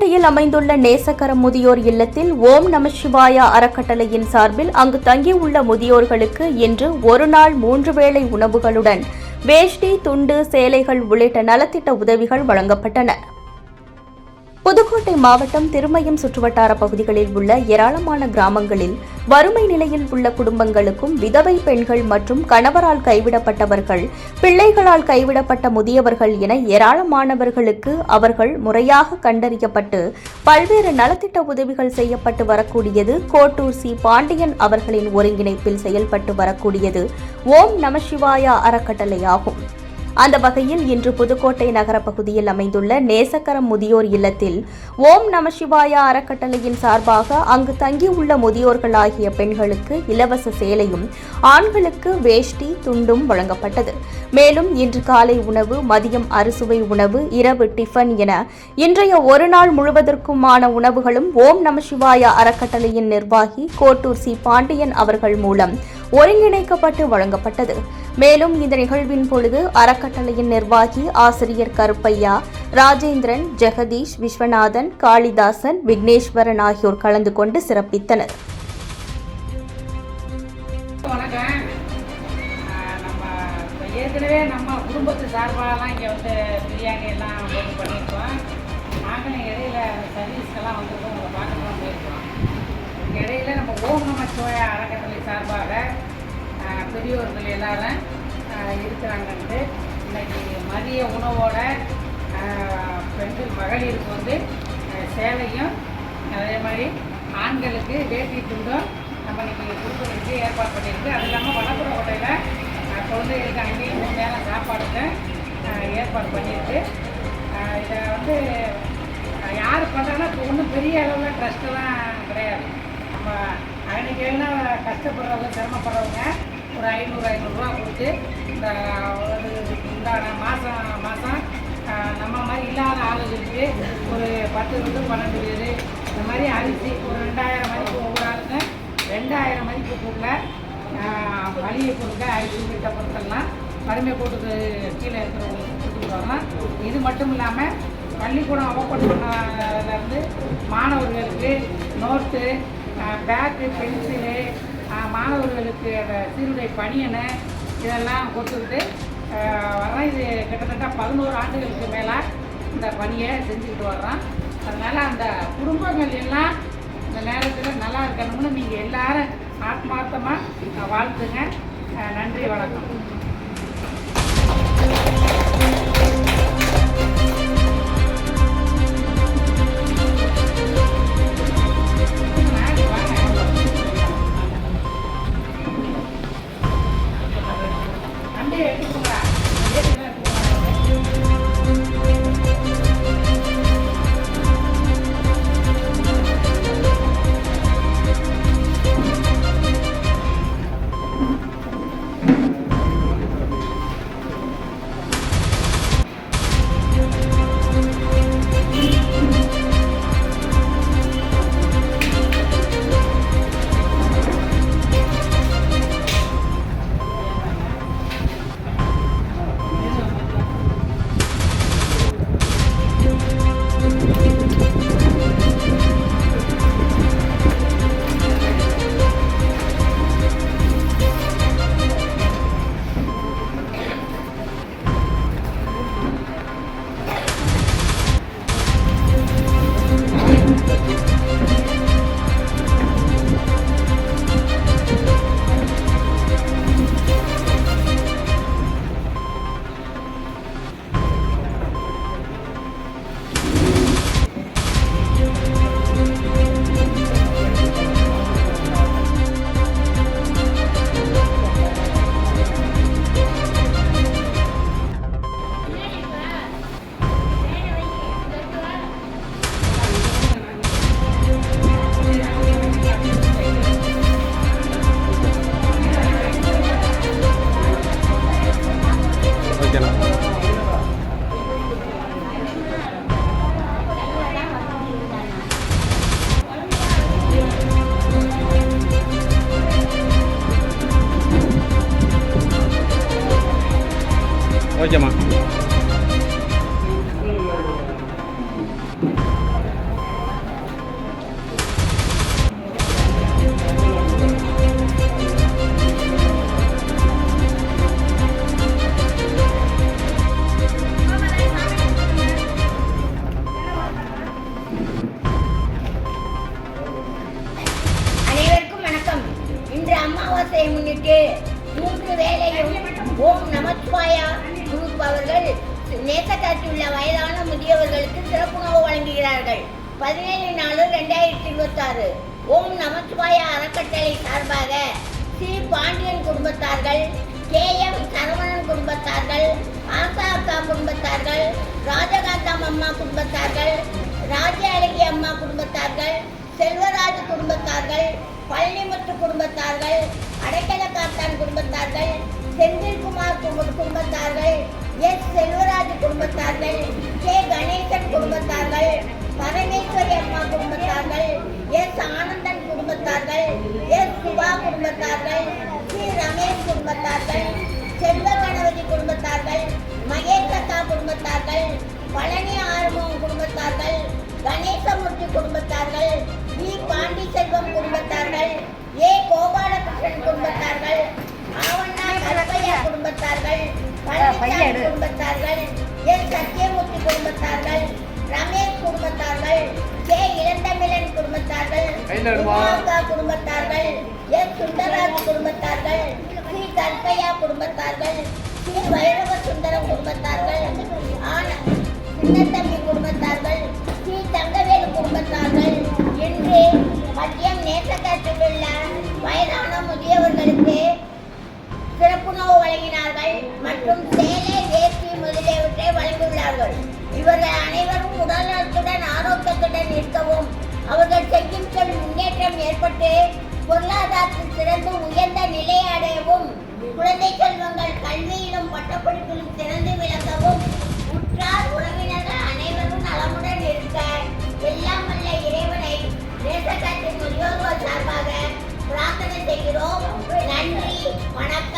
புதுக்கோட்டையில் அமைந்துள்ள நேசக்கரம் முதியோர் இல்லத்தில் ஓம் நமசிவாயா அறக்கட்டளையின் சார்பில் அங்கு தங்கியுள்ள முதியோர்களுக்கு இன்று ஒருநாள் 3 வேளை உணவுகளுடன் வேஷ்டி, துண்டு, சேலைகள் உள்ளிட்ட நலத்திட்ட உதவிகள் வழங்கப்பட்டன. புதுக்கோட்டை மாவட்டம் திருமயம் சுற்றுவட்டார பகுதிகளில் உள்ள ஏராளமான கிராமங்களில் வறுமை நிலையில் உள்ள குடும்பங்களுக்கும், விதவை பெண்கள் மற்றும் கணவரால் கைவிடப்பட்டவர்கள், பிள்ளைகளால் கைவிடப்பட்ட முதியவர்கள் என ஏராளமானவர்களுக்கு அவர்கள் முறையாக கண்டறியப்பட்டு பல்வேறு நலத்திட்ட உதவிகள் செய்யப்பட்டு வரக்கூடியது கோட்டூர் சி. பாண்டியன் அவர்களின் ஒருங்கிணைப்பில் செயல்பட்டு வரக்கூடியது ஓம் நமசிவாயா அறக்கட்டளையாகும். அந்த வகையில் இன்று புதுக்கோட்டை நகர பகுதியில் அமைந்துள்ள நேசக்கரம் முதியோர் இல்லத்தில் ஓம் நமசிவாயா அறக்கட்டளையின் சார்பாக அங்கு தங்கியுள்ள முதியோர்களாகிய பெண்களுக்கு இலவச சேலையும், ஆண்களுக்கு வேஷ்டி, துண்டும் வழங்கப்பட்டது. மேலும் இன்று காலை உணவு, மதியம் அறுசுவை உணவு, இரவு டிஃபன் என இன்றைய ஒரு நாள் முழுவதற்குமான உணவுகளும் ஓம் நமசிவாயா அறக்கட்டளையின் நிர்வாகி கோட்டூர் சி. பாண்டியன் அவர்கள் மூலம் ஒருங்கிணைக்கப்பட்டு வழங்கப்பட்டது. மேலும் இந்த நிகழ்வின் பொழுது அறக்கட்டளையின் நிர்வாகி ஆசிரியர் கருப்பையா, ராஜேந்திரன், ஜெகதீஷ், விஸ்வநாதன், காளிதாசன், விக்னேஸ்வரன் ஆகியோர் கலந்து கொண்டு சிறப்பித்தனர். ஏற்கனவே நம்ம குடும்பத்து சார்பாகலாம் இங்கே வந்து பிரியாணி எல்லாம் பண்ணியிருக்கோம். நாங்களும் இடையில சர்வீஸ்க்கெல்லாம் வந்துருக்கோம், உங்களை பார்க்கலாம் போயிருக்கோம். இடையில நம்ம ஓம் நமசிவாயா அறக்கட்டளை சார்பாக பெரியோர்கள் எல்லாரும் இருக்கிறாங்கன்ட்டு இன்னைக்கு மதிய உணவோட பெண்கள் மகளிருக்கு வந்து சேலையும், அதே மாதிரி ஆண்களுக்கு வேட்டி துண்டும் நம்ம இன்னைக்கு கொடுக்குறதுக்கு ஏற்பாடு பண்ணியிருக்கு. அது இல்லாமல் வனப்புற கோட்டையில் குழந்தைகளுக்கு அங்கேயும் 3 நேரம் சாப்பாடுக்கு ஏற்பாடு பண்ணியிருக்கு. இதை வந்து யார் பண்ணுறாங்கன்னா இப்போ ஒன்றும் பெரிய அளவில் ட்ரஸ்ட்டெல்லாம் கிடையாது. நம்ம அன்றைக்கி எல்லாம் கஷ்டப்படுறவங்க, சிரமப்படுறவங்க ஒரு 500 ரூபா கொடுத்து இந்த மாதம் நம்ம மாதிரி இல்லாத ஆளுகளுக்கு ஒரு 10 to 12 பேர் இந்த மாதிரி அரிசி ஒரு 2000 மதிப்பு, ஒவ்வொரு ஆளுக்கும் 2000 மதிப்புக்குள்ள மளிகை பொருட்கள், அரிசி உள்ளிட்ட பொருட்கள்லாம் வறுமை கோட்டுக்கு கீழே இருக்கிறவங்களுக்கு கொடுத்துட்டு வரலாம். இது மட்டும் இல்லாமல் பள்ளிக்கூடம் ஓப்பன் பண்ணதுலேருந்து மாணவர்களுக்கு நோட்டு, பேக்கு, பென்சிலு, மாணவர்களுக்கு சீருடை பணியனை இதெல்லாம் கொடுத்துக்கிட்டு வர்றோம். இது கிட்டத்தட்ட 11 ஆண்டுகளுக்கு மேலே இந்த பணியை செஞ்சுக்கிட்டு வர்றோம். அதனால் அந்த குடும்பங்கள் எல்லாம் இந்த நேரத்தில் நல்லா இருக்கணும்னு நீங்கள் எல்லாரும் ஆத்மார்த்தமாக வாழ்த்துங்க. நன்றி, வணக்கம். ஓகேம்மா. உள்ள வயதான முதியவர்களுக்கு சிறப்புணவு வழங்குகிறார்கள். 17/4/2026 ஓம் நமச்சிவாய அறக்கட்டளை சார்பாக சி பாண்டியன் குடும்பத்தார்கள், KM சரவணன் குடும்பத்தார்கள், ஆசா அக்கா குடும்பத்தார்கள், ராஜகாந்தம் அம்மா குடும்பத்தார்கள், ராஜ அழகி அம்மா குடும்பத்தார்கள், செல்வராஜ் குடும்பத்தார்கள், பழனிமுத்து குடும்பத்தார்கள், அடைக்கல காத்தான் குடும்பத்தார்கள், செந்தில்குமார் குடும்பத்தார்கள், எஸ் செல்வராஜ் குடும்பத்தார்கள், கே கணேசன் குடும்பத்தார்கள், பரமேஸ்வரி அம்மா குடும்பத்தார்கள், எஸ் ஆனந்தன் குடும்பத்தார்கள், எஸ் சுபா குடும்பத்தார்கள், சி ரமேஷ் குடும்பத்தார்கள், செல்வ கணபதி குடும்பத்தார்கள், மகேஷ் அக்கா குடும்பத்தார்கள், பழனி ஆறுமுகம் குடும்பத்தார்கள், கணேசமூர்த்தி குடும்பத்தார்கள், வி பாண்டி செல்வம் குடும்பத்தார்கள், ஏ கோபாலகிருஷ்ணன் குடும்பத்தார்கள், ஆவண்ணா கருப்பையா குடும்பத்தார்கள், பழனிசாமி குடும்பத்தார்கள், எஸ் சத்தியமூர்த்தி குடும்பத்தார்கள், ரமேஷ் குடும்பத்தார்கள், கே இளந்தமிழன் குடும்பத்தார்கள், உமாக்கா குடும்பத்தார்கள், எஸ் சுந்தரராஜ் குடும்பத்தார்கள், ஸ்ரீ கருப்பையா குடும்பத்தார்கள், ஸ்ரீ வைரவ சுந்தரம் குடும்பத்தார்கள், சின்னத்தம்பி குடும்பத்தார்கள், ஸ்ரீ தங்கவேலு குடும்பத்தார்கள் என்று மதியம் நேசக்காற்றில் உள்ள வயதான முதியவர்களுக்கு சிறப்புணவு வழங்கினார்கள் மற்றும் சேலை, வேஷ்டி முதலியவற்றை வழங்கியுள்ளார்கள். இவர்கள் அனைவரும் உடல் நலத்துடன் ஆரோக்கியத்துடன் இருக்கவும், அவர்கள் செய்யும் முன்னேற்றம் ஏற்பட்டு பொருளாதாரத்தில் சிறந்து உயர்ந்த நிலையை அடையவும், குழந்தை செல்வங்கள் கல்வியிலும் பட்டப்படிப்பிலும் சிறந்து விளங்கவும், உற்றார் உறவினர்கள் அனைவரும் நலமுடன் இருக்க எல்லாம் வல்ல இறைவனை தேசக்காற்றின் முதியோர்கள் சார்பாக பிரார்த்தனை செய்கிறோம். நன்றி, வணக்கம்.